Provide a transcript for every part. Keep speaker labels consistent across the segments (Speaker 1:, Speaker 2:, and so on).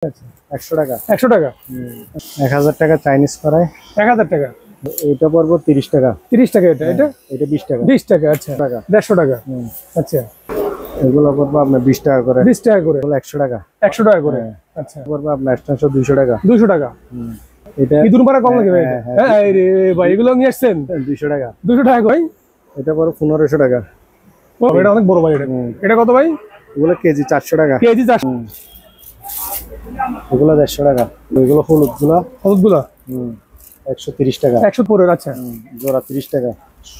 Speaker 1: আচ্ছা 100 টাকা
Speaker 2: 100 টাকা
Speaker 1: 1000 টাকা চাইনিজ ফ্রাই
Speaker 2: 1000 টাকা
Speaker 1: এটা পড়বো 30 টাকা
Speaker 2: 30 টাকা এটা
Speaker 1: 20 টাকা
Speaker 2: 20 টাকা আচ্ছা 150 টাকা আচ্ছা
Speaker 1: এগুলো পড়বো আপনার 20 টাকা করে
Speaker 2: 20 টাকা করে
Speaker 1: 100 টাকা
Speaker 2: 100 টাকা করে আচ্ছা
Speaker 1: পড়বো আপনার 200 টাকা
Speaker 2: 200 টাকা
Speaker 1: এটা
Speaker 2: ইদুন পাড়া কম লাগে ভাই হ্যাঁ রে ভাই এগুলো নিয়ে আসছেন
Speaker 1: 200 টাকা
Speaker 2: 200 টাকা ভাই
Speaker 1: এটা পড়বো 1500 টাকা
Speaker 2: এটা অনেক বড় ভাই এটা কত ভাই
Speaker 1: এগুলো কেজি 400 টাকা
Speaker 2: কেজি 400
Speaker 1: এগুলো 150 টাকা এগুলো
Speaker 2: হলুদগুলো
Speaker 1: 130 টাকা
Speaker 2: 100 পরে আচ্ছা
Speaker 1: জোড়া 30 টাকা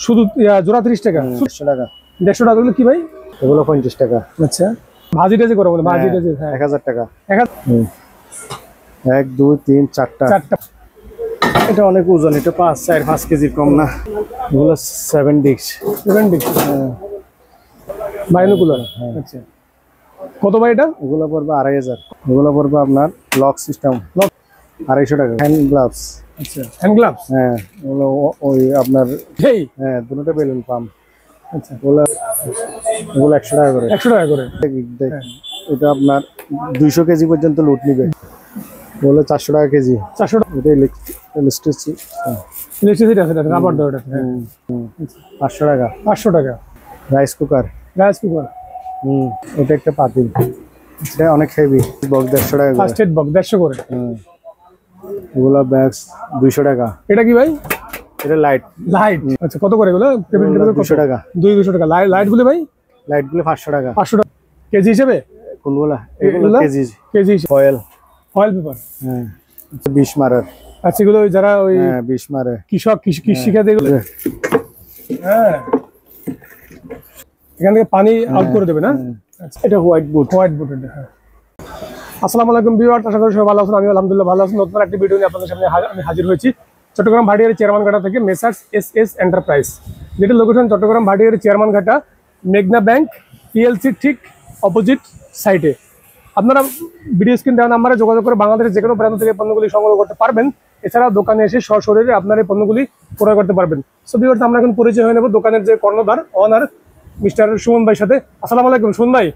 Speaker 2: শুধু জোড়া 30 টাকা
Speaker 1: 150 টাকা
Speaker 2: 150 টাকা এগুলো কি ভাই
Speaker 1: এগুলো 50 টাকা
Speaker 2: আচ্ছা ভাজিটা যে করে বলে ভাজিটা যে হ্যাঁ
Speaker 1: 1000 টাকা
Speaker 2: 1
Speaker 1: 2 3 4টা এটা অনেক ওজন এটা 5 কেজির কম না এগুলো 7 ডিশ বাইনোকুলার
Speaker 2: আচ্ছা কত ভাই এটা
Speaker 1: এগুলো পড়বে 2500 এগুলো পড়বে আপনার লক সিস্টেম 250 টাকা হ্যান্ড গ্লাভস
Speaker 2: আচ্ছা হ্যান্ড গ্লাভস
Speaker 1: হ্যাঁ এগুলো ওই আপনার
Speaker 2: এই
Speaker 1: হ্যাঁ দুটোটা বেলুন পাম্প
Speaker 2: আচ্ছা
Speaker 1: এগুলো 100 টাকা করে
Speaker 2: 100 টাকা করে
Speaker 1: এটা আপনার 200 কেজি পর্যন্ত লোড নিবে বলে 400 টাকা কেজি
Speaker 2: 400 টাকা
Speaker 1: এটা
Speaker 2: ইলেকট্রিসিটি আছে এটা রাবার দাও এটা
Speaker 1: 500 টাকা
Speaker 2: 500 টাকা
Speaker 1: রাইস কুকার এটা একটা পাতিল এটা অনেক হেভি বক্স 150 টাকা
Speaker 2: ফার্স্ট এড বক্স 150 করে
Speaker 1: এগুলো ব্যাগস 200 টাকা
Speaker 2: এটা কি ভাই
Speaker 1: এটা লাইট
Speaker 2: আচ্ছা কত করে এগুলো টেবিল
Speaker 1: 200 টাকা
Speaker 2: 200 টাকা লাইট গুলো ভাই
Speaker 1: লাইট গুলো 500 টাকা
Speaker 2: 500 টাকা কেজি হিসেবে
Speaker 1: কোনগুলো এগুলো কেজি ফয়েল
Speaker 2: পেপার
Speaker 1: হ্যাঁ 20 মারার
Speaker 2: আচ্ছা এগুলো যারা ওই
Speaker 1: 20 মারে
Speaker 2: কৃষক কৃষিকাজ এগুলো হ্যাঁ এখান থেকে পানি আউট করে দেবে না
Speaker 1: এটা হোয়াইট বুট
Speaker 2: এটা হ্যাঁ আসসালামু আলাইকুম ভিউয়ার্স আশা করি সবাই ভালো আছেন আমি আলহামদুলিল্লাহ ভালো আছি নতুন একটা ভিডিও নিয়ে আপনাদের সামনে আমি হাজির হয়েছি চট্টগ্রাম ভাটিয়ারি চেয়ারম্যানঘাটা থেকে মেসার্স এস এন্টারপ্রাইজ যেটা লোকেশন চট্টগ্রাম ভাটিয়ারি চেয়ারম্যানঘাটা মেঘনা ব্যাংক পিএলসি ঠিক অপোজিট সাইডে আপনারা ভিডিও স্ক্রিন দেওয়া নাম্বারে যোগাযোগ করে বাংলাদেশের যে কোনো প্রান্ত থেকে পণ্যগুলি সংগ্রহ করতে পারবেন এছাড়াও দোকানে এসে সশরীরে আপনার এই পণ্যগুলি ক্রয় করতে পারবেন সো ভিউয়ার্স আমরা এখন পরিচয় হয়ে নেব দোকানের যে কর্ণধার ওনার মিস্টার সুমন ভাইয়ের সাথে আসসালামু আলাইকুম সুমন ভাই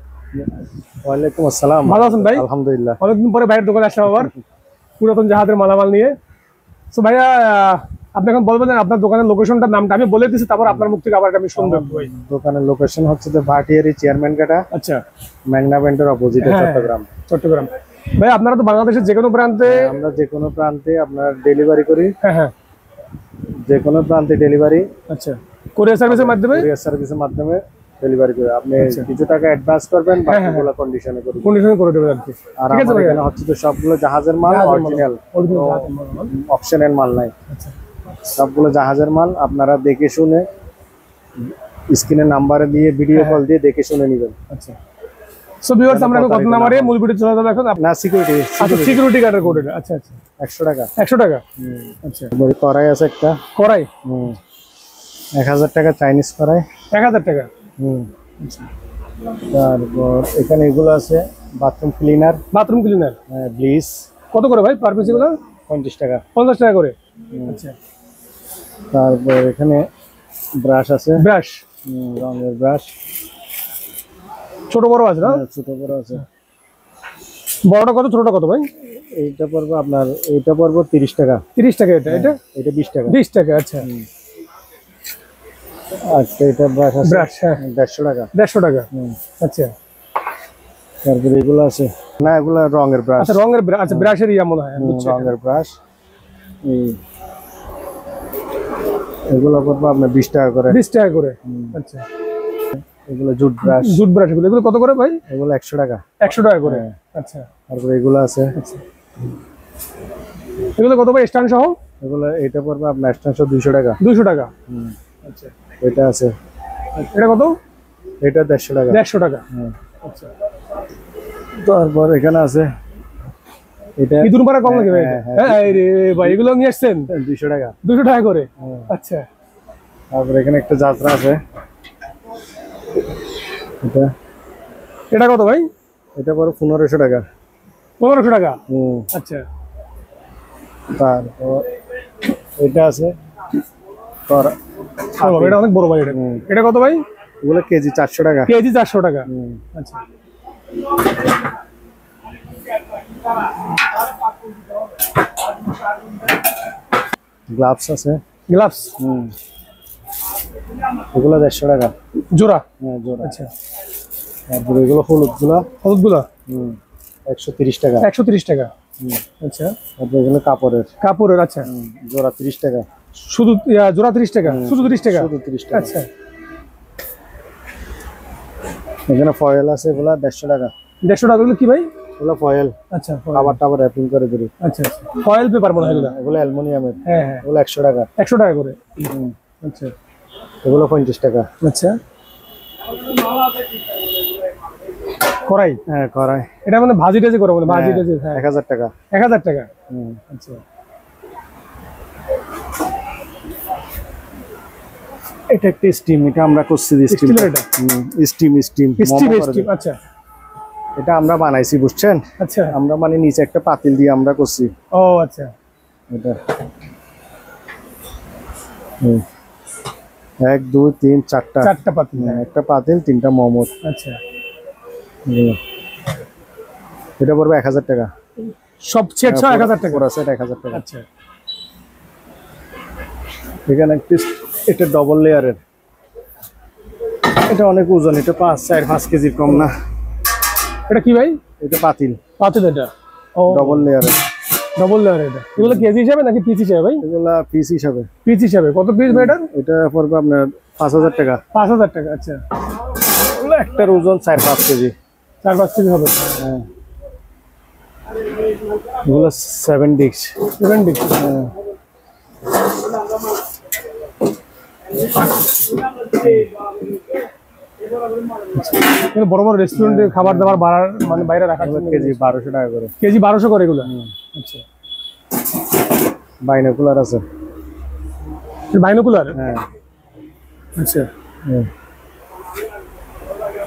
Speaker 1: ওয়ালাইকুম আসসালাম
Speaker 2: ভালো আছেন ভাই
Speaker 1: আলহামদুলিল্লাহ
Speaker 2: অনেকদিন পরে ভাইয়ের দোকানে আসলাম আবার পুরাতন জাহাজের মালামাল নিয়ে সো ভাইয়া আপনি এখন বলবেন আপনার দোকানের লোকেশনটার নামটা আমি বলে দিচ্ছি তারপর আপনার মুখ থেকে আবার আমি শুনবো ভাই
Speaker 1: দোকানের লোকেশন হচ্ছে যে ভাটিয়ারি চেয়ারম্যানঘাটা
Speaker 2: আচ্ছা
Speaker 1: মেঘনা ব্যাংকের অপোজিটে চট্টগ্রাম
Speaker 2: ভাই আপনারা তো বাংলাদেশের যে কোনো প্রান্তে
Speaker 1: আমরা যে কোনো প্রান্তে আপনার ডেলিভারি করি
Speaker 2: হ্যাঁ
Speaker 1: যে কোনো প্রান্তে ডেলিভারি
Speaker 2: আচ্ছা কুরিয়ার সার্ভিসের
Speaker 1: মাধ্যমে ডেলিভারি করে আপনি কিছু টাকা অ্যাডভান্স করবেন বাকিগুলো কন্ডিশনে
Speaker 2: করে দেবেন আর কি
Speaker 1: আর আমাদের এখানে হচ্ছে তো সবগুলো জাহাজের মাল অরিজিনাল অপশনাল মাল নাই সবগুলো জাহাজের মাল আপনারা দেখে শুনে স্ক্রিনে নাম্বারে দিয়ে ভিডিও কল দিয়ে দেখে শুনে নেবেন
Speaker 2: আচ্ছা সো ভিউয়ার্স আমরা কত নাম্বারে মূল ভিডিও চলে যাবে এখন
Speaker 1: না
Speaker 2: সিকিউরিটি গার্ডের কোড আচ্ছা
Speaker 1: 100 টাকা
Speaker 2: 100 টাকা আচ্ছা
Speaker 1: কড়াই আছে একটা
Speaker 2: কড়াই
Speaker 1: 1000 টাকা চাইনিজ কড়াই
Speaker 2: 1000 টাকা
Speaker 1: তারপর এখানে এগুলো আছে বাথরুম ক্লিনার ব্লিচ
Speaker 2: কত করে ভাই পার পিস এগুলো
Speaker 1: 50 টাকা
Speaker 2: 50 টাকা করে আচ্ছা
Speaker 1: তারপর এখানে ব্রাশ আছে রঙের ব্রাশ
Speaker 2: ছোট বড় আছে না
Speaker 1: ছোট বড় আছে
Speaker 2: বড়টা কত ছোটটা কত ভাই
Speaker 1: এইটা পড়বে আপনার এইটা পড়বে 30 টাকা
Speaker 2: 30 টাকা এটা
Speaker 1: 20 টাকা
Speaker 2: 20 টাকা আচ্ছা
Speaker 1: আচ্ছা এটা ব্রাশ হ্যাঁ 150 টাকা
Speaker 2: 150 টাকা আচ্ছা
Speaker 1: তারপরে এগুলো আছে না এগুলো রঙের ব্রাশ
Speaker 2: আচ্ছা রঙের ব্রাশ আচ্ছা ব্রাশের ইয়া মনে হয়
Speaker 1: রঙের ব্রাশ এগুলো পড়বে আপনার 20 টাকা করে
Speaker 2: আচ্ছা
Speaker 1: এগুলো জুট ব্রাশ
Speaker 2: এগুলো কত করে ভাই
Speaker 1: এগুলো 100 টাকা
Speaker 2: 100 টাকা করে আচ্ছা
Speaker 1: তারপরে এগুলো আছে
Speaker 2: এগুলো কত ভাই স্ট্যান্ড সহ
Speaker 1: এগুলো এটা পড়বে আপনার স্ট্যান্ড সহ 200 টাকা
Speaker 2: আচ্ছা
Speaker 1: এটা আছে
Speaker 2: এটা কত
Speaker 1: এটা 150 টাকা
Speaker 2: 150 টাকা আচ্ছা
Speaker 1: তারপর এখানে আছে এটা
Speaker 2: ইদুন পাড়া কম লাগে ভাই হ্যাঁ রে ভাই এগুলো নিয়ে আসছেন
Speaker 1: 200 টাকা
Speaker 2: 200 টাকা করে আচ্ছা
Speaker 1: তারপর এখানে একটা যাত্রা আছে
Speaker 2: এটা কত ভাই
Speaker 1: এটা পড়ে 1500 টাকা
Speaker 2: 1500 টাকা আচ্ছা
Speaker 1: তারপর এটা আছে
Speaker 2: এটা অনেক বড় ভাই এটা কত ভাই
Speaker 1: এগুলো কেজি 400 টাকা
Speaker 2: কেজি 400 টাকা আচ্ছা
Speaker 1: গ্লাভস আছে,
Speaker 2: গ্লাভস
Speaker 1: এগুলো 150 টাকা
Speaker 2: জোড়া।
Speaker 1: হ্যাঁ জোড়া।
Speaker 2: আচ্ছা,
Speaker 1: তারপরে এগুলো হলুদগুলো
Speaker 2: হলুদগুলো
Speaker 1: 130 টাকা।
Speaker 2: 130 টাকা। আচ্ছা,
Speaker 1: তারপরে এগুলো কাপড়ের।
Speaker 2: কাপড়ের। আচ্ছা,
Speaker 1: জোড়া 30 টাকা।
Speaker 2: শুধু জোড়া 30 টাকা, শুধু 30 টাকা।
Speaker 1: শুধু 30 টাকা।
Speaker 2: আচ্ছা,
Speaker 1: এখানে ফয়েল আছে, এগুলো 150 টাকা।
Speaker 2: 150 টাকা। এগুলো কি ভাই?
Speaker 1: এগুলো ফয়েল,
Speaker 2: আচ্ছা,
Speaker 1: খাবার টাবার র্যাপিং করে দিই।
Speaker 2: আচ্ছা, ফয়েল পেপার মনে হয় এগুলো।
Speaker 1: এগুলো অ্যালুমিনিয়ামের।
Speaker 2: হ্যাঁ হ্যাঁ,
Speaker 1: এগুলো 100 টাকা।
Speaker 2: 100 টাকা করে। আচ্ছা
Speaker 1: এগুলো 50 টাকা।
Speaker 2: আচ্ছা, কড়াই।
Speaker 1: হ্যাঁ কড়াই।
Speaker 2: এটা মানে ভাজি টাজি করে বলে, ভাজি টাজি। হ্যাঁ,
Speaker 1: 1000 টাকা।
Speaker 2: 1000 টাকা। আচ্ছা,
Speaker 1: এটা একটা স্টিম, এটা আমরা করছি স্টিম।
Speaker 2: স্টিলের এটা?
Speaker 1: Steam steam
Speaker 2: steam. আচ্ছা
Speaker 1: এটা আমরা বানাইছি, বুঝছেন?
Speaker 2: আচ্ছা।
Speaker 1: আমরা মানে নিচে একটা পাতিল দিয়ে আমরা করছি
Speaker 2: ও আচ্ছা।
Speaker 1: এটা 1 2 3 4টা,
Speaker 2: 4টা পাতিল।
Speaker 1: একটা পাতিল 3টা মোমোস।
Speaker 2: আচ্ছা,
Speaker 1: এটা পড়বে 1000 টাকা।
Speaker 2: সব সেট 1000 টাকা।
Speaker 1: পুরো সেট 1000 টাকা।
Speaker 2: আচ্ছা,
Speaker 1: এখানে একটা, এটা ডবল লেয়ারের, এটা অনেক ওজন, এটা 5 কেজির কম না।
Speaker 2: এটা কি ভাই?
Speaker 1: এটা পাতিল।
Speaker 2: পাতিল এটা? ও,
Speaker 1: ডবল লেয়ারের।
Speaker 2: Double layer. এটা এগুলো কেজি হিসাবে নাকি পিস হিসাবে ভাই?
Speaker 1: এগুলা পিস হিসাবে।
Speaker 2: পিস হিসাবে। কত পিস ভাই এটা?
Speaker 1: এটা পড়বে আপনার 5000 টাকা।
Speaker 2: 5000 টাকা। আচ্ছা,
Speaker 1: এগুলো একটার ওজন 4-5 কেজি।
Speaker 2: 4-5 কেজি হবে।
Speaker 1: হ্যাঁ, এগুলো 7 ডিশ।
Speaker 2: 7 ডিশ।
Speaker 1: হ্যাঁ,
Speaker 2: বড় বড় রেস্টুরেন্টে খাবার দাবার বাড়ার মানে বাইরে রাখার জন্য
Speaker 1: কেজি 1200 টাকা করে।
Speaker 2: কেজি 1200 করে এগুলো। আচ্ছা,
Speaker 1: বাইনোকুলার আছে।
Speaker 2: বাইনোকুলার?
Speaker 1: হ্যাঁ।
Speaker 2: আচ্ছা,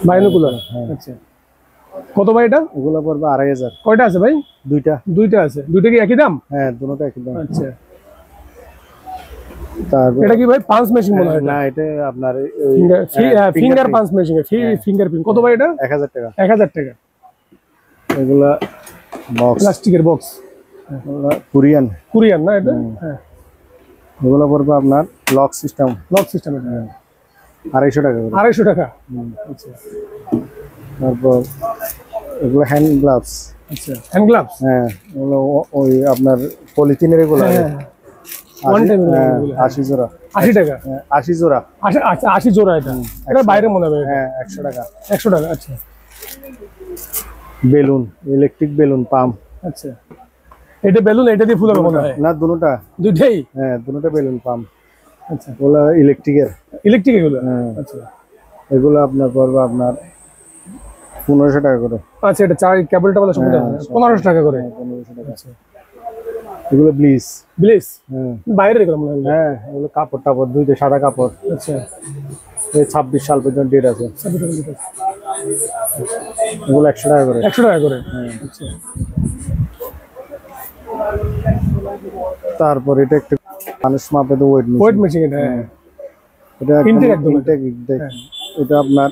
Speaker 2: বাইনোকুলার। আচ্ছা, কত ভাই এটা?
Speaker 1: এগুলো পড়বে 2500।
Speaker 2: কয়টা আছে ভাই?
Speaker 1: দুইটা।
Speaker 2: দুইটা আছে। দুইটা কি একই দাম?
Speaker 1: হ্যাঁ, দুটোটা একই দাম।
Speaker 2: আচ্ছা,
Speaker 1: তারপর
Speaker 2: এটা কি ভাই পাঞ্চ মেশিন মনে হয়?
Speaker 1: না, এটা আপনার
Speaker 2: finger punch machine, finger print. কত ভাই এটা?
Speaker 1: 1000 টাকা।
Speaker 2: 1000 টাকা।
Speaker 1: এগুলা বক্স,
Speaker 2: প্লাস্টিকের বক্স।
Speaker 1: কোরিয়ান।
Speaker 2: কোরিয়ান না এটা? হ্যাঁ,
Speaker 1: এগুলো পড়বে আপনার লক সিস্টেম।
Speaker 2: Lock system. এটা
Speaker 1: 250 টাকা করে।
Speaker 2: 250 টাকা। আচ্ছা,
Speaker 1: তারপর এগুলো হ্যান্ড গ্লাভস।
Speaker 2: আচ্ছা, হ্যান্ড গ্লাভস।
Speaker 1: হ্যাঁ, এগুলো ওই আপনার পলিথিনের এগুলো।
Speaker 2: হ্যাঁ, ওয়ান টাইম।
Speaker 1: 80 জোড়া।
Speaker 2: 80 টাকা।
Speaker 1: 80 জোড়া।
Speaker 2: আচ্ছা, 80 জোড়া। এটা এটা বাইরে মনে হবে।
Speaker 1: হ্যাঁ, 100 টাকা।
Speaker 2: 100 টাকা। আচ্ছা,
Speaker 1: বেলুন, ইলেকট্রিক বেলুন পাম্প।
Speaker 2: আচ্ছা, এটা বেলুন, এটা দিয়ে ফুল হবে মনে হয়?
Speaker 1: না, দুটোটা।
Speaker 2: দুইটাই?
Speaker 1: হ্যাঁ, দুটোটা বেলুন পাম্প।
Speaker 2: আচ্ছা,
Speaker 1: ওগুলো ইলেকট্রিকের।
Speaker 2: ইলেকট্রিক এগুলো?
Speaker 1: হ্যাঁ।
Speaker 2: আচ্ছা,
Speaker 1: এগুলো আপনার পড়বে আপনার 1500 টাকা করে।
Speaker 2: আচ্ছা, এটা চার কেবলটা বলে সম্পূর্ণ 1500 টাকা করে।
Speaker 1: 1500 টাকা। আচ্ছা, এগুলো ব্লিচ।
Speaker 2: ব্লিচ?
Speaker 1: হ্যাঁ।
Speaker 2: বাইরে এগুলো মনে হয়?
Speaker 1: হ্যাঁ, এগুলো কাপড় টাপড় দুইটা, সাদা কাপড়।
Speaker 2: আচ্ছা,
Speaker 1: এই 26 সাল পর্যন্ত ডেট আছে। এগুলো 100 টাকা করে।
Speaker 2: 100 টাকা করে। আচ্ছা,
Speaker 1: তারপর এটা একটা মানুষ মাপে তো
Speaker 2: ওয়েট মেশিন। এটা
Speaker 1: এটা
Speaker 2: ইনটেক একদম।
Speaker 1: এটা আপনার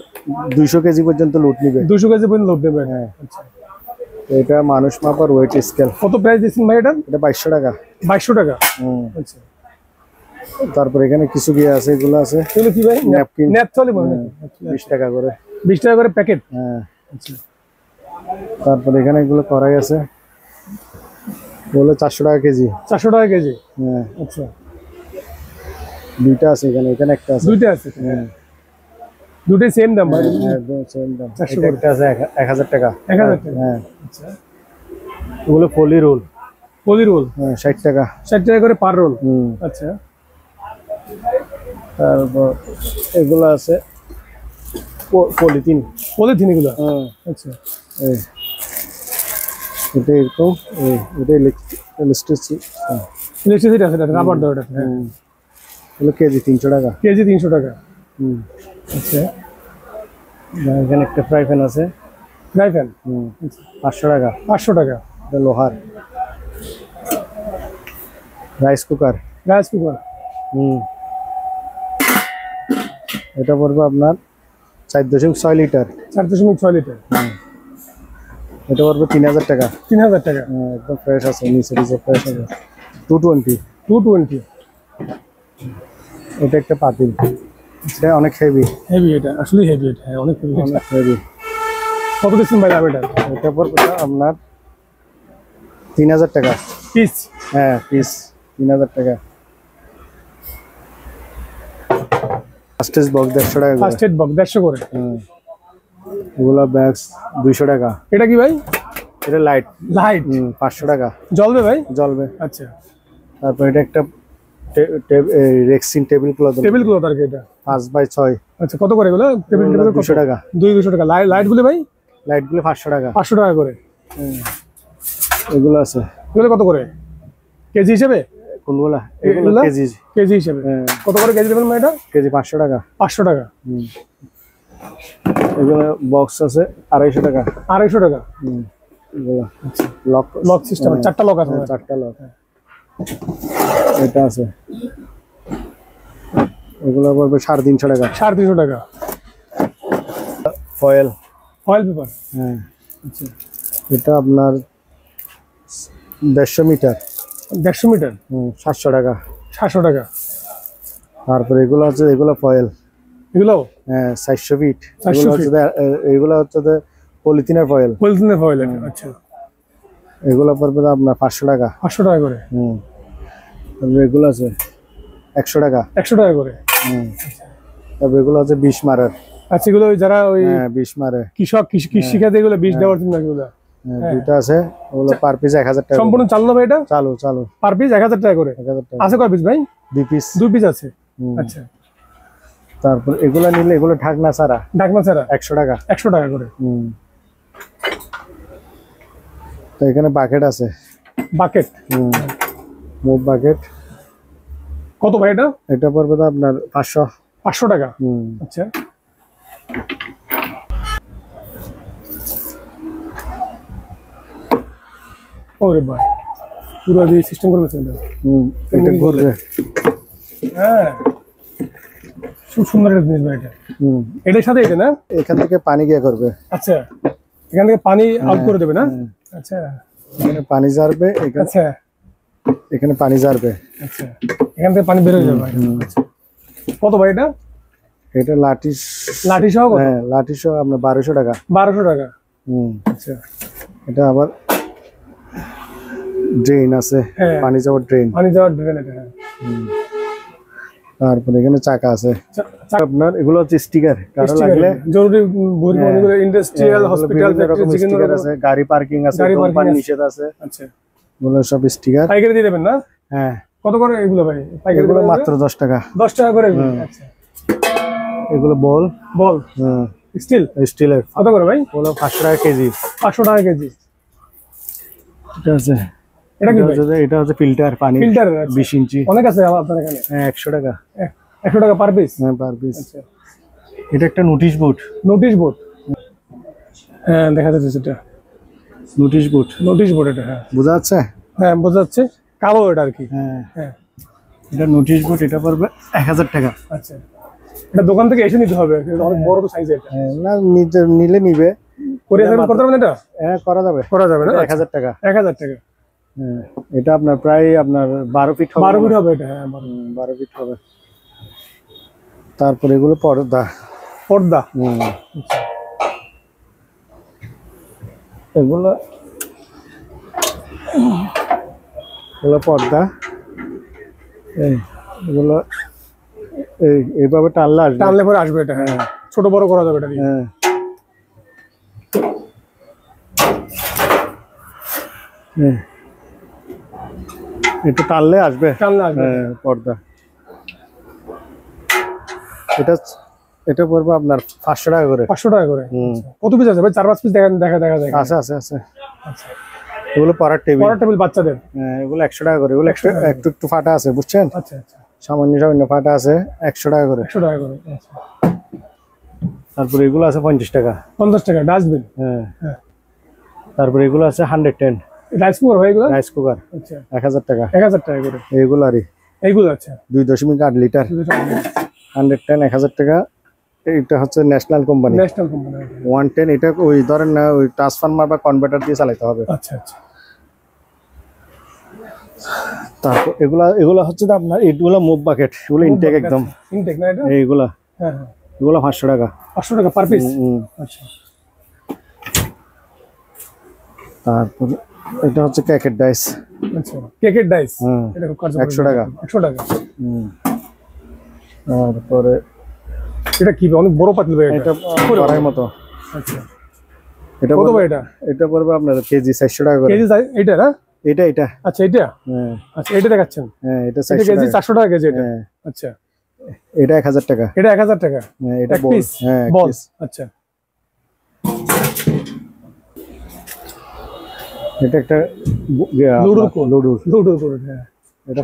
Speaker 1: 200 কেজি পর্যন্ত লোড নিবে।
Speaker 2: 200 কেজি পর্যন্ত লোড দেবে?
Speaker 1: হ্যাঁ।
Speaker 2: আচ্ছা,
Speaker 1: এটা মানুষ মাপার ওয়েট স্কেল।
Speaker 2: কত প্রাইস দিচ্ছেন ভাই এটা?
Speaker 1: এটা 2200 টাকা।
Speaker 2: 2200 টাকা। আচ্ছা,
Speaker 1: তারপর এখানে কিছু কি আছে, এগুলো আছে।
Speaker 2: এগুলো কি ভাই?
Speaker 1: ন্যাপকিন।
Speaker 2: ন্যাপথলি মনে হয়?
Speaker 1: 20 টাকা করে।
Speaker 2: 20 টাকা করে প্যাকেট?
Speaker 1: হ্যাঁ।
Speaker 2: আচ্ছা,
Speaker 1: তারপর এখানে এগুলো করাই আছে, এগুলো 400 টাকা কেজি।
Speaker 2: 400 টাকা কেজি?
Speaker 1: হ্যাঁ।
Speaker 2: আচ্ছা,
Speaker 1: দুইটা আছে এখানে, এখানে একটা আছে।
Speaker 2: দুইটা আছে?
Speaker 1: হ্যাঁ,
Speaker 2: দুটোই সেম দাম ভাই?
Speaker 1: একদম সেম দাম।
Speaker 2: 400
Speaker 1: এটা একটা আছে 1000 টাকা।
Speaker 2: 1000 টাকা।
Speaker 1: হ্যাঁ।
Speaker 2: আচ্ছা,
Speaker 1: এগুলো পলি রোল।
Speaker 2: পলি রোল?
Speaker 1: 60 টাকা।
Speaker 2: 60 টাকা করে পার রোল? আচ্ছা,
Speaker 1: তারপর এগুলো আছে পলিথিন।
Speaker 2: পলিথিন এগুলো? আচ্ছা,
Speaker 1: এটা এরকম, এটা
Speaker 2: ইলেকট্রিসিটি আছে, রাবার দাও এটা?
Speaker 1: এগুলো কেজি 300 টাকা।
Speaker 2: কেজি 300 টাকা? আচ্ছা,
Speaker 1: এখানে একটা ফ্রাই প্যান আছে।
Speaker 2: Fry pan?
Speaker 1: 500 টাকা।
Speaker 2: 500 টাকা।
Speaker 1: এটা লোহার। Rice cooker.
Speaker 2: Rice cooker?
Speaker 1: এটা পড়বে আপনার 4.6 লিটার।
Speaker 2: 4.6 লিটার?
Speaker 1: এটা পড়বে 3000 টাকা।
Speaker 2: 3000 টাকা।
Speaker 1: একদম ফ্রেশ আছে, নিচে নিচে ফ্রেশ আছে। 220।
Speaker 2: 220।
Speaker 1: এটা একটা পাতিল, এটা অনেক হেভি।
Speaker 2: হেভি, এটা আসলে হেভি, এটা হ্যাঁ অনেক হেভি।
Speaker 1: অনেক হেভি।
Speaker 2: কত দিচ্ছেন ভাই দাম এটা?
Speaker 1: এটা পড়বে আপনার 3000 টাকা
Speaker 2: পিস।
Speaker 1: হ্যাঁ পিস 3000 টাকা। ফার্স্ট এজ বক্স 150 টাকা।
Speaker 2: ফার্স্ট এড বক্স 150 করে।
Speaker 1: এগুলা ব্যাগস 200 টাকা।
Speaker 2: এটা কি ভাই?
Speaker 1: এটা লাইট।
Speaker 2: লাইট
Speaker 1: 500 টাকা।
Speaker 2: জ্বলবে ভাই?
Speaker 1: জ্বলবে।
Speaker 2: আচ্ছা।
Speaker 1: তারপর এটা একটা rexine table cloth.
Speaker 2: Table cloth আর কি এটা
Speaker 1: 5x6।
Speaker 2: আচ্ছা, কত করে এগুলো? টেবিল ক্লথ
Speaker 1: 200 টাকা।
Speaker 2: 200 টাকা। লাইট গুলো ভাই?
Speaker 1: লাইট গুলো 500 টাকা।
Speaker 2: 500 টাকা করে।
Speaker 1: এগুলো আছে।
Speaker 2: এগুলো কত করে কেজি হিসেবে?
Speaker 1: কোনগুলা? এগুলো কেজি।
Speaker 2: কেজি হিসেবে কত করে কেজি দেবেন ভাই এটা?
Speaker 1: কেজি 500 টাকা।
Speaker 2: 500 টাকা।
Speaker 1: এগুলো বক্স আছে 250 টাকা।
Speaker 2: 250 টাকা।
Speaker 1: এগুলো লক
Speaker 2: লক সিস্টেম, 4টা লক আছে।
Speaker 1: 4টা লক। এটা আছে, এগুলো পড়বে 350 টাকা।
Speaker 2: 350 টাকা।
Speaker 1: ফয়েল।
Speaker 2: Foil paper.
Speaker 1: হ্যাঁ আচ্ছা। এটা আপনার 150 মিটার।
Speaker 2: 150 মিটার
Speaker 1: 700 টাকা।
Speaker 2: 700 টাকা।
Speaker 1: তারপরে এগুলো আছে, এগুলো ফয়েল।
Speaker 2: এগুলো
Speaker 1: হ্যাঁ 400 ফিট। এগুলো হচ্ছে পলিথিনের ফয়েল।
Speaker 2: পলিথিনের ফয়েল। আচ্ছা।
Speaker 1: এগুলো পড়বে আপনার 500 টাকা।
Speaker 2: 500 টাকা করে।
Speaker 1: তারপরে এগুলো আছে 100 টাকা।
Speaker 2: 100 টাকা করে।
Speaker 1: তারপরে এগুলো আছে 20 মারার।
Speaker 2: আচ্ছা, এগুলো যারা ওই
Speaker 1: 20 মারে
Speaker 2: কৃষিকাজে এগুলো 20 দেওয়ার জন্য এগুলো।
Speaker 1: দুটো আছে, ওগুলো পার পিস 1000 টাকা।
Speaker 2: সম্পূর্ণ চালু না ভাই এটা?
Speaker 1: চালু চালু।
Speaker 2: পার পিস 1000 টাকা করে।
Speaker 1: 1000 টাকা।
Speaker 2: আছে কয় পিস ভাই?
Speaker 1: 2 পিস।
Speaker 2: 2 পিস আছে। আচ্ছা।
Speaker 1: তারপর এগুলো নিলে, এগুলো ঢাকনা ছাড়া।
Speaker 2: ঢাকনা ছাড়া
Speaker 1: 100 টাকা।
Speaker 2: 100 টাকা করে।
Speaker 1: তো এখানে বাকেট আছে।
Speaker 2: বাকেট।
Speaker 1: Move bucket.
Speaker 2: কত ভাই এটা?
Speaker 1: এটা পড়বে তো আপনার
Speaker 2: 500 টাকা। আচ্ছা। ওরে ভাই, পুরো দিয়ে সিস্টেম করে ফেলছেন এটা।
Speaker 1: এটা ঘুরবে।
Speaker 2: হ্যাঁ, খুব সুন্দর একটা জিনিস ভাই এটা। এটার সাথে এটা না,
Speaker 1: এখান থেকে পানি গিয়ে করবে।
Speaker 2: আচ্ছা, এখান থেকে পানি আউট করে দেবে না? আচ্ছা,
Speaker 1: এখানে পানি ঝরবে।
Speaker 2: আচ্ছা,
Speaker 1: এখানে পানি ঝরবে।
Speaker 2: আচ্ছা, এখান থেকে পানি বের হয়ে যাবে। কত ভাই এটা?
Speaker 1: এটা লাঠি
Speaker 2: সহ?
Speaker 1: হ্যাঁ, লাঠি সহ আপনার 1200 টাকা।
Speaker 2: 1200 টাকা। আচ্ছা।
Speaker 1: এটা আবার ড্রেন আছে, পানি যাওয়ার ড্রেন।
Speaker 2: এটা।
Speaker 1: তারপরে এখানে চাকা আছে আপনার। এগুলো হচ্ছে স্টিকার, কারো লাগলে
Speaker 2: জরুরি ইন্ডাস্ট্রিয়াল, হসপিটাল,
Speaker 1: স্টিকার আছে। গাড়ি পার্কিং আছে, ধূমপান নিষেধ আছে।
Speaker 2: আচ্ছা,
Speaker 1: এগুলো সব স্টিকার।
Speaker 2: পাইকারি দিয়ে দেবেন না?
Speaker 1: হ্যাঁ।
Speaker 2: কত করে এগুলো ভাই? পাইকারি
Speaker 1: এগুলো মাত্র 10 টাকা।
Speaker 2: 10 টাকা করে। আচ্ছা।
Speaker 1: এগুলো বল স্টিলের।
Speaker 2: কত করে ভাই?
Speaker 1: বল 500 টাকা কেজি। 500
Speaker 2: টাকা কেজি।
Speaker 1: ঠিক আছে।
Speaker 2: এটা কি?
Speaker 1: এটা হচ্ছে ফিল্টার পানি।
Speaker 2: ফিল্টার
Speaker 1: 20 ইঞ্চি।
Speaker 2: অনেক আছে আপনার এখানে?
Speaker 1: হ্যাঁ 100 টাকা।
Speaker 2: 100 টাকা পার পিস?
Speaker 1: হ্যাঁ পার পিস। আচ্ছা। এটা একটা নোটিশ বোর্ড।
Speaker 2: হ্যাঁ, দেখা যাচ্ছে সেটা
Speaker 1: নোটিশ বোর্ড। এটা হ্যাঁ বোঝা যাচ্ছে?
Speaker 2: হ্যাঁ বোঝা যাচ্ছে, কালো এটা আর কি।
Speaker 1: হ্যাঁ, এটা নোটিশ বোর্ড। এটা পড়বে 1000 টাকা।
Speaker 2: আচ্ছা, এটা দোকান থেকে এসে নিতে হবে, অনেক বড় তো সাইজ এটা।
Speaker 1: না, নিলে নিবে।
Speaker 2: কোরিয়ার করতে পারবেন এটা?
Speaker 1: হ্যাঁ করা যাবে না? 1000 টাকা।
Speaker 2: 1000 টাকা।
Speaker 1: হ্যাঁ, এটা আপনার প্রায় আপনার 12 ফিট হবে।
Speaker 2: 12 ফিট হবে এটা। হ্যাঁ
Speaker 1: 12 ফিট হবে। তারপরে এগুলো পর্দা। এগুলো পর্দা। এগুলো এইভাবে টানলে
Speaker 2: পরে আসবে এটা। হ্যাঁ, ছোট বড় করা যাবে এটা দিয়ে।
Speaker 1: হ্যাঁ, এটা টানলে আসবে পর্দা। এটা পড়বে আপনার 500 টাকা করে।
Speaker 2: 500 টাকা করে। কত পিস আছে ভাই? 4-5 পিস দেখা যায়। আছে।
Speaker 1: আচ্ছা, এগুলো পড়ার টেবিল
Speaker 2: বাচ্চাদের।
Speaker 1: হ্যাঁ, এগুলো 100 টাকা করে। এগুলো একটু ফাটা আছে, বুঝছেন?
Speaker 2: আচ্ছা,
Speaker 1: সামান্য ফাটা আছে। 100 টাকা করে।
Speaker 2: 100 টাকা করে। আচ্ছা।
Speaker 1: তারপরে এগুলো আছে 50 টাকা।
Speaker 2: 50 টাকা ডাস্টবিন।
Speaker 1: হ্যাঁ। তারপরে এগুলো আছে 110।
Speaker 2: রাইস কুকার ভাই? এগুলো
Speaker 1: রাইস কুকার।
Speaker 2: আচ্ছা,
Speaker 1: 1000 টাকা।
Speaker 2: 1000 টাকা করে।
Speaker 1: এইগুলো। আচ্ছা,
Speaker 2: 2.8 লিটার।
Speaker 1: 110 টাকা। এটা হচ্ছে ন্যাশনাল কোম্পানি। 110 এটা ওই ধরেন না ওই ট্রান্সফরমার বা কনভার্টার দিয়ে চালাতে হবে।
Speaker 2: আচ্ছা আচ্ছা।
Speaker 1: তারপর এগুলা হচ্ছে আপনার এগুলো মুভ বাকেট, এগুলো ইনটেক একদম
Speaker 2: ইনটেক না এটা?
Speaker 1: এইগুলা
Speaker 2: হ্যাঁ হ্যাঁ,
Speaker 1: এগুলো 500 টাকা।
Speaker 2: 500 টাকা পার পিস। আচ্ছা।
Speaker 1: তারপর এটা হচ্ছে কেকের ডাইস।
Speaker 2: আচ্ছা, কেকের ডাইস, এটা খুব কার্যকরী।
Speaker 1: 100 টাকা।
Speaker 2: 100 টাকা।
Speaker 1: তারপরে
Speaker 2: এটা কি অনেক বড় পাতিল ভাই,
Speaker 1: এটা কড়াই মতো।
Speaker 2: আচ্ছা,
Speaker 1: এটা
Speaker 2: কত ভাই এটা?
Speaker 1: এটা পড়বে আপনার কেজি 400 টাকা করে।
Speaker 2: কেজি এটা না?
Speaker 1: এটা
Speaker 2: আচ্ছা এটা,
Speaker 1: হ্যাঁ
Speaker 2: আচ্ছা এটা দেখাচ্ছেন।
Speaker 1: হ্যাঁ এটা
Speaker 2: কেজি 400 টাকা কেজি এটা। আচ্ছা,
Speaker 1: এটা 1000 টাকা।
Speaker 2: এটা 1000 টাকা।
Speaker 1: হ্যাঁ এটা
Speaker 2: এক পিস।
Speaker 1: হ্যাঁ
Speaker 2: বল। আচ্ছা,
Speaker 1: এটা একটা
Speaker 2: লুডো করে। হ্যাঁ
Speaker 1: এটা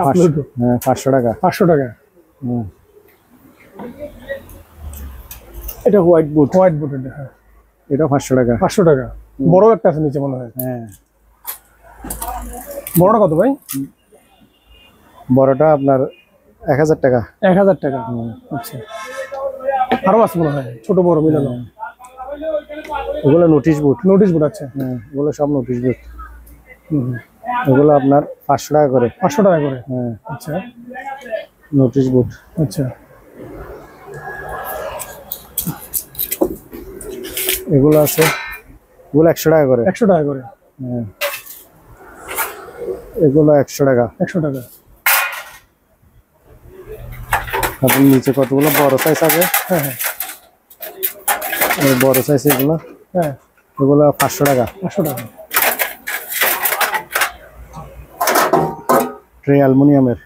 Speaker 1: 500 টাকা।
Speaker 2: 500 টাকা।
Speaker 1: এটা হোয়াইট বুট
Speaker 2: এটা। হ্যাঁ
Speaker 1: এটা 500 টাকা।
Speaker 2: 500 টাকা। বড় একটা আছে নিচে মনে হয়।
Speaker 1: হ্যাঁ
Speaker 2: বড়টা কত ভাই?
Speaker 1: বড়টা আপনার 1000 টাকা।
Speaker 2: 1000 টাকা। আচ্ছা, আরো আছে মনে হয় ছোট বড় মিলানো।
Speaker 1: এগুলো নোটিশ বুট।
Speaker 2: আচ্ছা,
Speaker 1: হ্যাঁ এগুলো সব নোটিশ বুট। এগুলো আপনার 500 টাকা করে।
Speaker 2: 500 টাকা করে।
Speaker 1: হ্যাঁ
Speaker 2: আচ্ছা,
Speaker 1: নোটিশ বুট।
Speaker 2: আচ্ছা,
Speaker 1: এগুলো আছে, এগুলো 100 টাকা করে।
Speaker 2: 100 টাকা করে।
Speaker 1: হ্যাঁ এগুলো 100 টাকা।
Speaker 2: 100 টাকা।
Speaker 1: তারপর নিচে কতগুলো বড় সাইজ আছে।
Speaker 2: হ্যাঁ হ্যাঁ,
Speaker 1: এই বড় সাইজ এগুলো।
Speaker 2: হ্যাঁ
Speaker 1: এগুলো 500 টাকা।
Speaker 2: 500 টাকা।
Speaker 1: ট্রে অ্যালুমিনিয়ামের।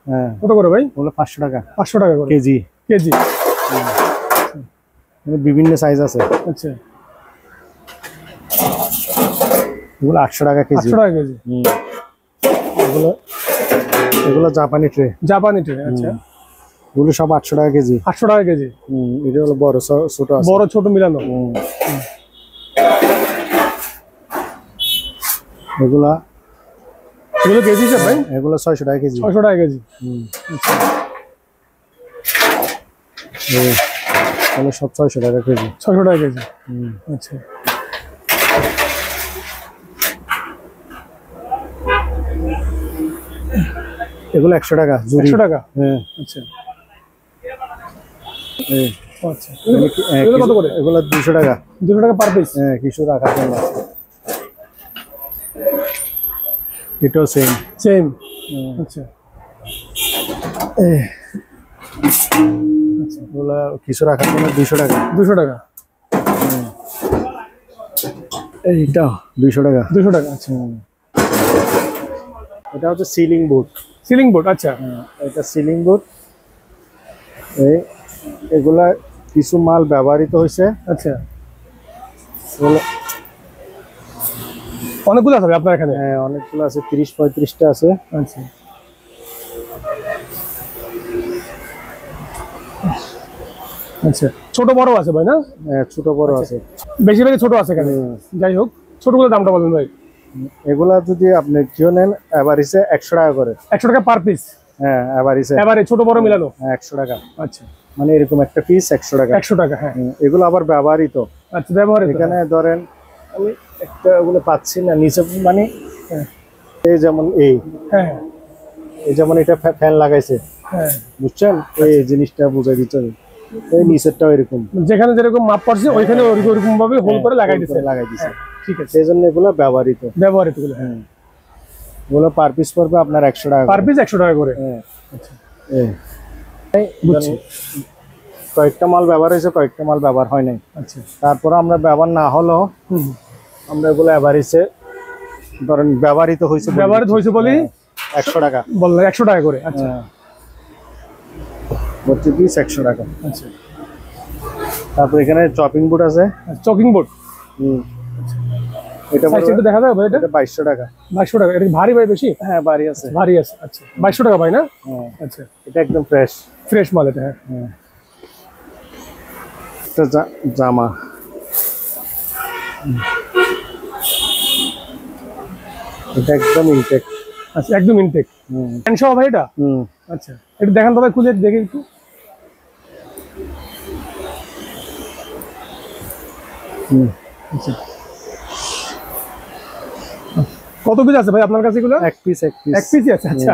Speaker 2: হ্যাঁ কত করে ভাই?
Speaker 1: ওগুলো 500 টাকা।
Speaker 2: 500 টাকা করে
Speaker 1: কেজি। বিভিন্ন সাইজ আছে।
Speaker 2: আচ্ছা,
Speaker 1: এগুলো 800 টাকা কেজি।
Speaker 2: 800 টাকা কেজি।
Speaker 1: এগুলো জাপানি ট্রে।
Speaker 2: আচ্ছা,
Speaker 1: এগুলো সব 800 টাকা কেজি।
Speaker 2: 800 টাকা কেজি।
Speaker 1: এটা হলো বড় ছোট আছে।
Speaker 2: বড় ছোট মিলানো।
Speaker 1: এগুলো
Speaker 2: কেজি হিসাব ভাই?
Speaker 1: এগুলো 600 টাকা কেজি।
Speaker 2: 600 টাকা কেজি।
Speaker 1: এগুলো সব 600 টাকা কেজি।
Speaker 2: 600 টাকা কেজি। আচ্ছা,
Speaker 1: এগুলো 100 টাকা।
Speaker 2: 100 টাকা।
Speaker 1: হ্যাঁ
Speaker 2: আচ্ছা, আচ্ছা,
Speaker 1: এগুলো কত করে? এগুলো 200 টাকা।
Speaker 2: 200 টাকা পার পিস।
Speaker 1: হ্যাঁ কিছু রাখার জন্য। এটাও সেম।
Speaker 2: আচ্ছা,
Speaker 1: এগুলো কিছু রাখার জন্য 200 টাকা।
Speaker 2: 200 টাকা।
Speaker 1: এইটা 200 টাকা।
Speaker 2: 200 টাকা। আচ্ছা,
Speaker 1: এটা হচ্ছে সিলিং বোর্ড।
Speaker 2: আচ্ছা,
Speaker 1: এটা সিলিং বোর্ড। এগুলা কিছু মাল ব্যবহৃত হয়েছে।
Speaker 2: আচ্ছা, অনেকগুলো আছে আপনার এখানে?
Speaker 1: হ্যাঁ অনেকগুলো আছে, 30-35টা আছে।
Speaker 2: আচ্ছা, আচ্ছা, ছোট বড় আছে ভাই না?
Speaker 1: হ্যাঁ ছোট বড় আছে।
Speaker 2: বেশিরভাগই ছোট আছে এখানে। যাই হোক, ছোটগুলোর দামটা বলেন ভাই।
Speaker 1: এগুলা যদি আপনি কেউ নেন এভারেজে 100 টাকা করে।
Speaker 2: 100 টাকা পার পিস?
Speaker 1: হ্যাঁ এভারেজে
Speaker 2: ছোট বড় মিলানো।
Speaker 1: 100 টাকা।
Speaker 2: আচ্ছা,
Speaker 1: মানে এরকম একটা পিস 100 টাকা।
Speaker 2: 100 টাকা। হ্যাঁ,
Speaker 1: এগুলো আবার ব্যবহৃত।
Speaker 2: আচ্ছা, ব্যবহৃত।
Speaker 1: এখানে ধরেন আমি একটা ওগুলো পাচ্ছি না নিচে, মানে এই যেমন
Speaker 2: হ্যাঁ
Speaker 1: এই যেমন এটা ফ্যান লাগাইছে।
Speaker 2: হ্যাঁ,
Speaker 1: বুঝছেন? এই জিনিসটা বুঝাই দিতে হবে। এই নিচেরটাও এরকম,
Speaker 2: যেখানে যেরকম মাপ পড়ছে ওইখানে ওরকম ভাবে হোল করে লাগাই দিছে। ঠিক আছে,
Speaker 1: সেই জন্য এগুলো ব্যবহৃত
Speaker 2: গুলো। হ্যাঁ,
Speaker 1: এগুলো পার পিস পড়বে আপনার 100 টাকা।
Speaker 2: পার পিস 100 টাকা করে।
Speaker 1: হ্যাঁ আচ্ছা, বুঝছি। কয়েকটা মাল ব্যবহার হয়েছে, কয়েকটা মাল ব্যবহার হয় নাই।
Speaker 2: আচ্ছা,
Speaker 1: তারপর আমরা ব্যবহার না হলেও আমরা এগুলো এভারেজে ধরেন ব্যবহৃত হয়েছে
Speaker 2: বলি
Speaker 1: 100 টাকা
Speaker 2: বললেন। 100 টাকা করে। আচ্ছা,
Speaker 1: প্রতি পিস 100 টাকা।
Speaker 2: আচ্ছা,
Speaker 1: তারপর এখানে চপিং বোর্ড আছে।
Speaker 2: Chopping board.
Speaker 1: এটা
Speaker 2: একটু দেখা যাবে ভাই? এটা
Speaker 1: 2200 টাকা।
Speaker 2: 2200 টাকা। এটা ভারী ভাই বেশি?
Speaker 1: হ্যাঁ ভারী আছে।
Speaker 2: আচ্ছা, 2200 টাকা ভাই না?
Speaker 1: হ্যাঁ
Speaker 2: আচ্ছা,
Speaker 1: এটা একদম ফ্রেশ
Speaker 2: মাল এটা। হ্যাঁ,
Speaker 1: এটা জামা। এটা একদম ইনটেক।
Speaker 2: আচ্ছা, একদম ইনটেক। প্যান্ট সহ ভাই এটা? আচ্ছা, এটা দেখান তো ভাই, খুলে দেখি একটু। আচ্ছা। কত পিস আছে ভাই আপনার কাছে এগুলো?
Speaker 1: এক পিস
Speaker 2: এক পিসই আছে। আচ্ছা,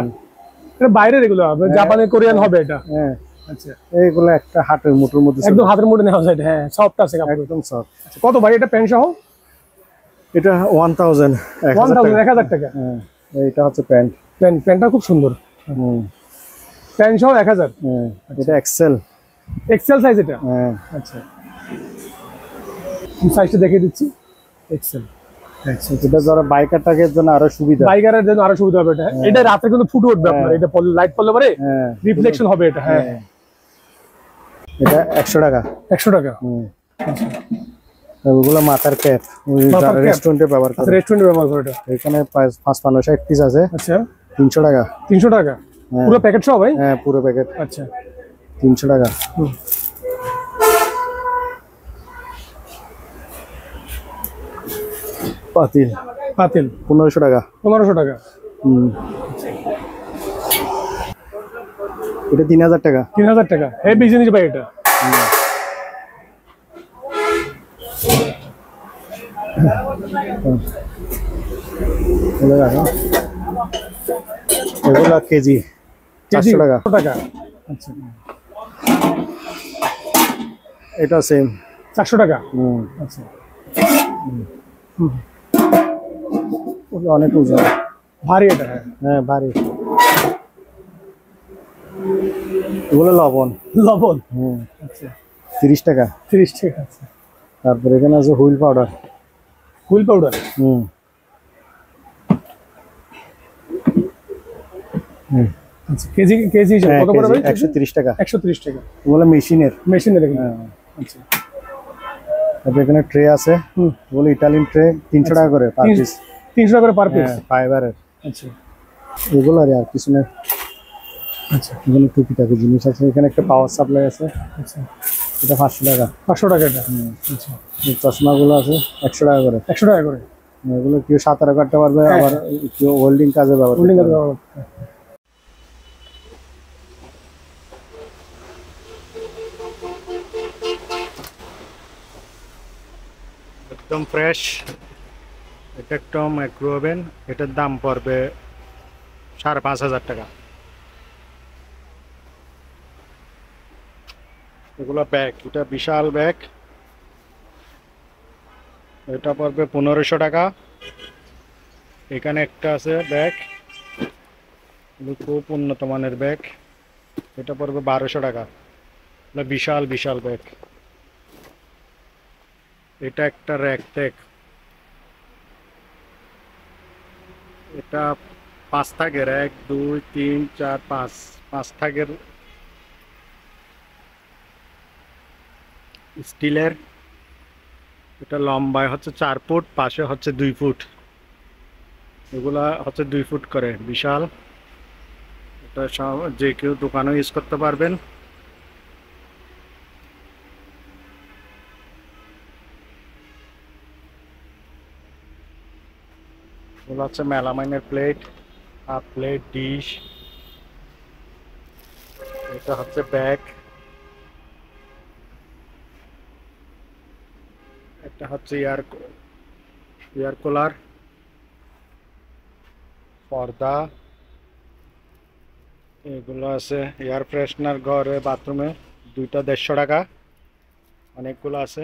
Speaker 2: এটা বাইরের এগুলো জাপানি কোরিয়ান হবে এটা?
Speaker 1: হ্যাঁ।
Speaker 2: আচ্ছা,
Speaker 1: এইগুলো একটা হাতের মুঠোর মধ্যে,
Speaker 2: একদম হাতের মুঠে নেওয়া যায়। হ্যাঁ, সফট আছে কাপড়,
Speaker 1: একদম সফট।
Speaker 2: আচ্ছা, কত ভাই এটা প্যান্ট সহ?
Speaker 1: এটা 1000
Speaker 2: 1000 টাকা।
Speaker 1: হ্যাঁ, এইটা হচ্ছে প্যান্ট।
Speaker 2: প্যান্টটা খুব সুন্দর। প্যান্ট সহ 1000।
Speaker 1: হ্যাঁ, এটা এক্সেল
Speaker 2: সাইজ এটা?
Speaker 1: হ্যাঁ।
Speaker 2: আচ্ছা, সাইজটা দেখিয়ে দিচ্ছি। এক্সেল।
Speaker 1: এটা যারা বাইকারটাকের জন্য আরো সুবিধা,
Speaker 2: বাইকারের জন্য আরো সুবিধা হবে এটা। এটা রাতে কিন্তু ফুটে উঠবে আপনার, এটা লাইট পড়লে পরে রিফ্লেকশন হবে এটা। হ্যাঁ,
Speaker 1: এটা 100 টাকা।
Speaker 2: 100 টাকা।
Speaker 1: ওগুলো মাথার ক্যাপ, রেস্টুরেন্টে ব্যবহার করে।
Speaker 2: রেস্টুরেন্টে ব্যবহার করে এটা।
Speaker 1: এখানে 5 পিস আছে।
Speaker 2: আচ্ছা,
Speaker 1: 300 টাকা।
Speaker 2: 300 টাকা পুরো প্যাকেট সহ ভাই?
Speaker 1: হ্যাঁ, পুরো প্যাকেট।
Speaker 2: আচ্ছা,
Speaker 1: 300 টাকা। পাতিল 1500 টাকা।
Speaker 2: 1500 টাকা।
Speaker 1: এটা 3000 টাকা।
Speaker 2: 3000 টাকা। হেভি জিনিস ভাই এটা।
Speaker 1: এগুলো কেজি 400 টাকা।
Speaker 2: আচ্ছা,
Speaker 1: এটা সেম
Speaker 2: 400 টাকা। আচ্ছা,
Speaker 1: অনেক ওজন,
Speaker 2: ভারী এটা।
Speaker 1: হ্যাঁ ভারী। এগুলো লবণ।
Speaker 2: আচ্ছা,
Speaker 1: 30 টাকা।
Speaker 2: 30 টাকা। আচ্ছা,
Speaker 1: তারপরে এখানে আছে হুইল পাউডার।
Speaker 2: আচ্ছা, কেজি হিসাবে কত করে ভাই?
Speaker 1: 130 টাকা।
Speaker 2: 130 টাকা।
Speaker 1: এগুলো মেশিনের।
Speaker 2: আচ্ছা,
Speaker 1: তারপরে এখানে ট্রে আছে, এগুলো ইটালিয়ান ট্রে, 300 টাকা করে পার পিস।
Speaker 2: 300 টাকা করে পার পিস,
Speaker 1: ফাইবারের।
Speaker 2: আচ্ছা,
Speaker 1: এগুলো আর কিছু না।
Speaker 2: আচ্ছা,
Speaker 1: এখানে টুকিটাকি জিনিস আছে। এখানে একটা পাওয়ার সাপ্লাই আছে।
Speaker 2: আচ্ছা,
Speaker 1: এটা 500 টাকা।
Speaker 2: 500 টাকা এটা। আচ্ছা,
Speaker 1: এই চশমাগুলো আছে 100 টাকা করে।
Speaker 2: 100 টাকা করে।
Speaker 1: এগুলো কেউ সাঁতার কাটতে পারবে, আবার কেউ ওয়েল্ডিং কাজে ব্যবহার করতে পারবে। একদম ফ্রেশ। এটা একটা মাইক্রো ওভেন, এটার দাম পড়বে 5500 টাকা। এগুলো ব্যাগ, এটা বিশাল ব্যাগ, এটা পড়বে 1500 টাকা। এখানে একটা আছে ব্যাগ, খুব উন্নত মানের ব্যাগ, এটা পড়বে 1200 টাকা। বিশাল বিশাল ব্যাগ। এটা একটা র্যাক ট্যাগ, এটা 5 থাকের, 1 2 3 4 5 থাকের স্টিলের। এটা লম্বায় হচ্ছে 4 ফুট, পাশে হচ্ছে 2 ফুট। এগুলা হচ্ছে 2 ফুট করে, বিশাল। এটা যে কেউ দোকানে ইউজ করতে পারবেন। এগুলো হচ্ছে মেলামাইনের প্লেট, হাফ প্লেট, ডিশ। এটা হচ্ছে ব্যাগ, এটা হচ্ছে এয়ার কুলার, পর্দা। এগুলো আছে এয়ার ফ্রেশনার, ঘরে বাথরুমে, দুইটা 150 টাকা। অনেকগুলো আছে।